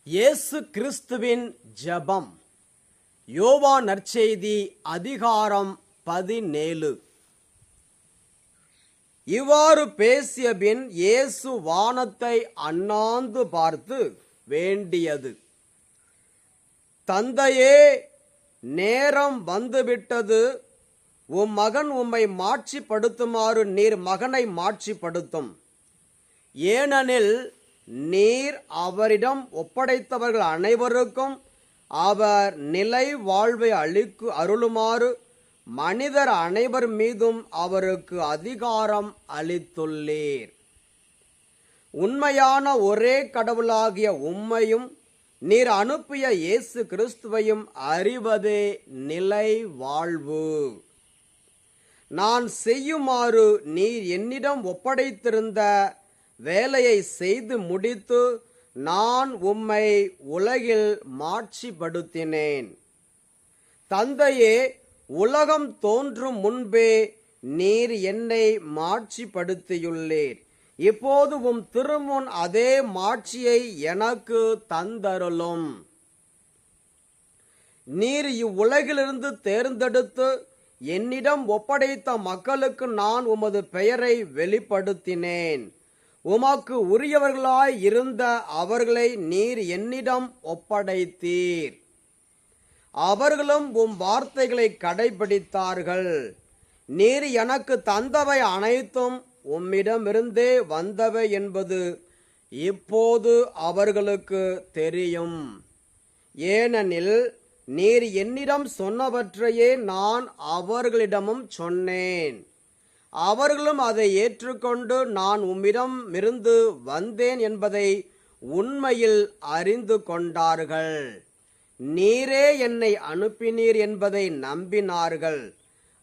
இயேசு கிறிஸ்துவின் ஜெபம். யோவான் நற்செய்தி அதிகாரம் 17. இவ்வாறு பேசியபின் இயேசு வானத்தை அண்ணாந்து பார்த்து வேண்டியது, தந்தையே, நேரம் வந்துவிட்டது. உம் மகன் உம்மை மாட்சிப்படுத்துமாறு நீர் மகனை மாட்சிப்படுத்தும். ஏனெனில் நீர் அவரிடம் ஒப்படைத்தவர்கள் அனைவருக்கும் அவர் நிலை வாழ்வை அருளுமாறு மனிதர் அனைவர் மீதும் அவருக்கு அதிகாரம் அளித்துள்ளீர். உண்மையான ஒரே கடவுளாகிய உம்மையும் நீர் அனுப்பிய இயேசு கிறிஸ்துவையும் அறிவதே நிலை வாழ்வு. நான் செய்யுமாறு நீர் என்னிடம் ஒப்படைத்திருந்த வேலையை செய்து முடித்து நான் உம்மை உலகில் மாட்சிப்படுத்தினேன். தந்தையே, உலகம் தோன்றும் முன்பே நீர் என்னை மாட்சிப்படுத்தியுள்ளீர். இப்போது உம் திருமுன் அதே மாட்சியை எனக்கு தந்தருளும். நீர் இவ்வுலகிலிருந்து தேர்ந்தெடுத்து என்னிடம் ஒப்படைத்த மக்களுக்கு நான் உமது பெயரை வெளிப்படுத்தினேன். உமக்கு உரியவர்களாய் இருந்த அவர்களை நீர் என்னிடம் ஒப்படைத்தீர். அவர்களும் உம் வார்த்தைகளை கடைபிடித்தார்கள். நீர் எனக்கு தந்தவை அனைத்தும் உம்மிடமிருந்தே வந்தவை என்பது இப்போது அவர்களுக்கு தெரியும். ஏனெனில் நீர் என்னிடம் சொன்னவற்றையே நான் அவர்களிடமும் சொன்னேன். அவர்களும் அதை ஏற்றுக்கொண்டு நான் உம்மிடமிருந்து வந்தேன் என்பதை உண்மையில் அறிந்து கொண்டார்கள். நீரே என்னை அனுப்பினீர் என்பதை நம்பினார்கள்.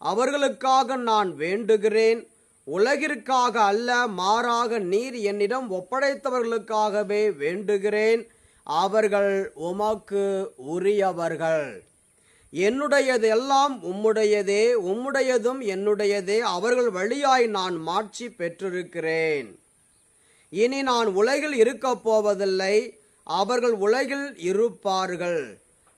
அவர்களுக்காக நான் வேண்டுகிறேன், உலகிற்காக அல்ல, மாறாக நீர் என்னிடம் ஒப்படைத்தவர்களுக்காகவே வேண்டுகிறேன். அவர்கள் உமக்கு உரியவர்கள். என்னுடையது எல்லாம் உம்முடையதே, உம்முடையதும் என்னுடையதே. அவர்கள் வழியாய் நான் மாட்சி பெற்றிருக்கிறேன். இனி நான் உலகில் இருக்கப் போவதில்லை, அவர்கள் உலகில் இருப்பார்கள்.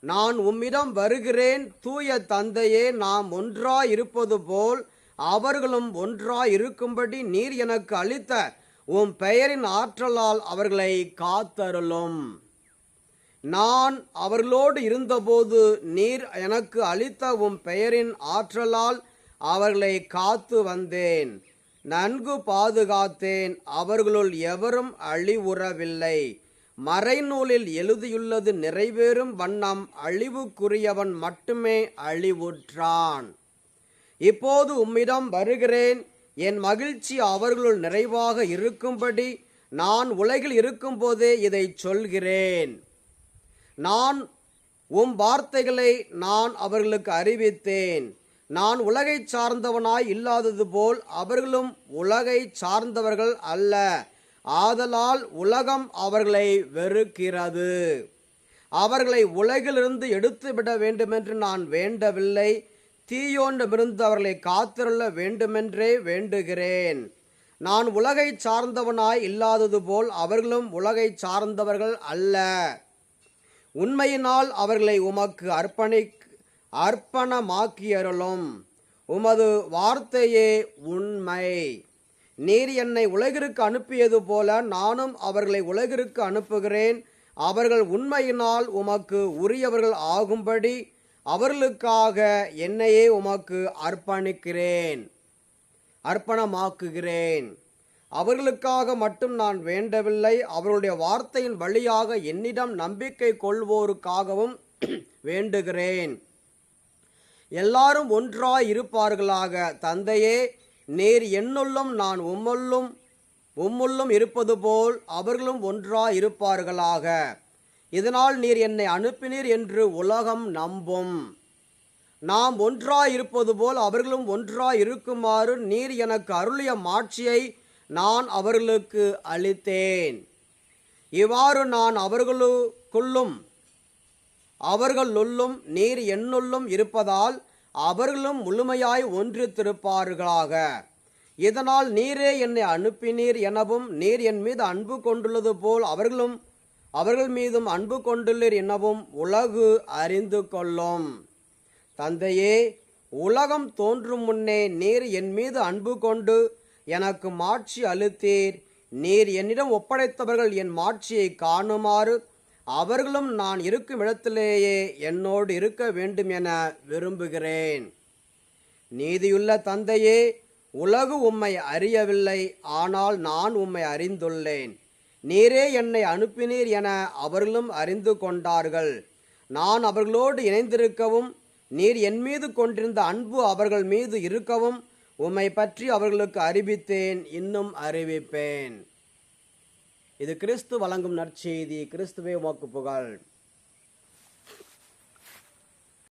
நான் உம்மிடம் வருகிறேன். தூய தந்தையே, நாம் ஒன்றாய் இருப்பது போல் அவர்களும் ஒன்றாய் இருக்கும்படி நீர் எனக்கு அளித்த உம் பெயரின் ஆற்றலால் அவர்களை காத்தருளும். நான் அவர்களோடு இருந்தபோது நீர் எனக்கு அளித்த உம் பெயரின் ஆற்றலால் அவர்களை காத்து வந்தேன், நன்கு பாதுகாத்தேன். அவர்களுள் எவரும் அழிவுறவில்லை. மறைநூலில் எழுதியுள்ளது நிறைவேறும் வண்ணம் அழிவுக்குரியவன் மட்டுமே அழிவுற்றான். இப்போது உம்மிடம் வருகிறேன். என் மகிழ்ச்சி அவர்களுள் நிறைவாக இருக்கும்படி நான் உலகில் இருக்கும்போதே இதை சொல்கிறேன். நான் உம் வார்த்தைகளை நான் அவர்களுக்கு அறிவித்தேன். நான் உலகை சார்ந்தவனாய் இல்லாதது போல் அவர்களும் உலகை சார்ந்தவர்கள் அல்ல. ஆதலால் உலகம் அவர்களை வெறுக்கிறது. அவர்களை உலகிலிருந்து எடுத்துவிட வேண்டுமென்று நான் வேண்டவில்லை, தீயோண்டமிருந்து அவர்களை காத்திருள்ள வேண்டுமென்றே வேண்டுகிறேன். நான் உலகை சார்ந்தவனாய் இல்லாதது போல் அவர்களும் உலகை சார்ந்தவர்கள் அல்ல. உண்மையினால் அவர்களை உமக்கு அர்ப்பணமாக்கியருளும். உமது வார்த்தையே உண்மை. நீர் என்னை உலகிற்கு அனுப்பியது போல நானும் அவர்களை உலகிற்கு அனுப்புகிறேன். அவர்கள் உண்மையினால் உமக்கு உரியவர்கள் ஆகும்படி அவர்களுக்காக என்னையே உமக்கு அர்ப்பணமாக்குகிறேன். அவர்களுக்காக மட்டும் நான் வேண்டவில்லை, அவர்களுடைய வார்த்தையின் வழியாக என்னிடம் நம்பிக்கை கொள்வோருக்காகவும் வேண்டுகிறேன். எல்லாரும் ஒன்றாய் இருப்பார்களாக. தந்தையே, நீர் என்னுள்ளும் நான் உம்முள்ளும் இருப்பது போல் அவர்களும் ஒன்றாய் இருப்பார்களாக. இதனால் நீர் என்னை அனுப்பினீர் என்று உலகம் நம்பும். நாம் ஒன்றாய் இருப்பது போல் அவர்களும் ஒன்றாய் இருக்குமாறு நீர் எனக்கு அருளிய மாட்சியை நான் அவர்களுக்கு அளித்தேன். இவ்வாறு நான் அவர்களுள்ளும் நீர் என்னுள்ளும் இருப்பதால் அவர்களும் முழுமையாய் ஒன்றித்திருப்பார்களாக. இதனால் நீரே என்னை அனுப்பினீர் எனவும் நீர் என் மீது அன்பு கொண்டுள்ளது போல் அவர்களும் அவர்கள் மீதும் அன்பு கொண்டுள்ளீர் எனவும் உலகு அறிந்து கொள்ளும். தந்தையே, உலகம் தோன்றும் முன்னே நீர் என் மீது அன்பு கொண்டு எனக்கு மாட்சி அளித்தீர். நீர் என்னிடம் ஒப்படைத்தவர்கள் என் மாட்சியை காணுமாறு அவர்களும் நான் இருக்கும் இடத்திலேயே என்னோடு இருக்க வேண்டும் என விரும்புகிறேன். நீதியுள்ள தந்தையே, உலகு உம்மை அறியவில்லை, ஆனால் நான் உம்மை அறிந்துள்ளேன். நீரே என்னை அனுப்பினீர் என அவர்களும் அறிந்து கொண்டார்கள். நான் அவர்களோடு இணைந்திருக்கவும் நீர் என் மீது கொண்டிருந்த அன்பு அவர்கள் மீது இருக்கவும் உம்மை பற்றி அவர்களுக்கு அறிவித்தேன், இன்னும் அறிவிப்பேன். இது கிறிஸ்து வழங்கும் நற்செய்தி. கிறிஸ்துவே உமக்கு புகழ்.